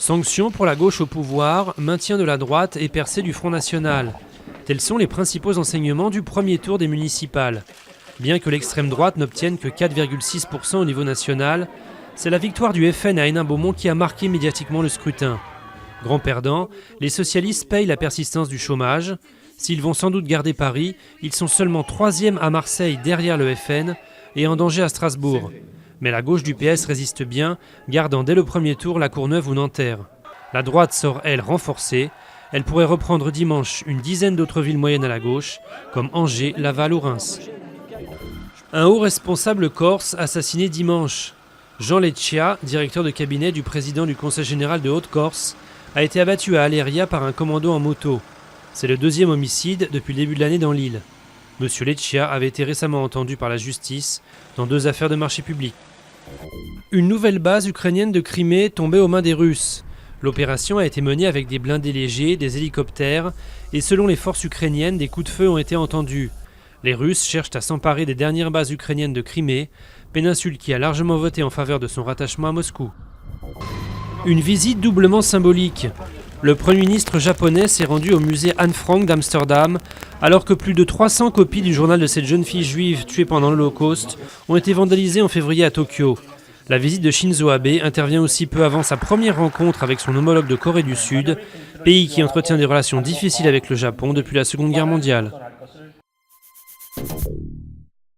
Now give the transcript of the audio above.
Sanctions pour la gauche au pouvoir, maintien de la droite et percée du Front National. Tels sont les principaux enseignements du premier tour des municipales. Bien que l'extrême droite n'obtienne que 4,6% au niveau national, c'est la victoire du FN à Hénin-Beaumont qui a marqué médiatiquement le scrutin. Grand perdant, les socialistes payent la persistance du chômage. S'ils vont sans doute garder Paris, ils sont seulement 3e à Marseille derrière le FN et en danger à Strasbourg. Mais la gauche du PS résiste bien, gardant dès le premier tour la Courneuve ou Nanterre. La droite sort, elle, renforcée. Elle pourrait reprendre dimanche une dizaine d'autres villes moyennes à la gauche, comme Angers, Laval ou Reims. Un haut responsable corse assassiné dimanche. Jean Leccia, directeur de cabinet du président du Conseil général de Haute-Corse, a été abattu à Aléria par un commando en moto. C'est le 2e homicide depuis le début de l'année dans l'île. Monsieur Leccia avait été récemment entendu par la justice dans 2 affaires de marché public. Une nouvelle base ukrainienne de Crimée tombée aux mains des Russes. L'opération a été menée avec des blindés légers, des hélicoptères, et selon les forces ukrainiennes, des coups de feu ont été entendus. Les Russes cherchent à s'emparer des dernières bases ukrainiennes de Crimée, péninsule qui a largement voté en faveur de son rattachement à Moscou. Une visite doublement symbolique. Le Premier ministre japonais s'est rendu au musée Anne Frank d'Amsterdam, alors que plus de 300 copies du journal de cette jeune fille juive tuée pendant l'Holocauste ont été vandalisées en février à Tokyo. La visite de Shinzo Abe intervient aussi peu avant sa première rencontre avec son homologue de Corée du Sud, pays qui entretient des relations difficiles avec le Japon depuis la Seconde Guerre mondiale.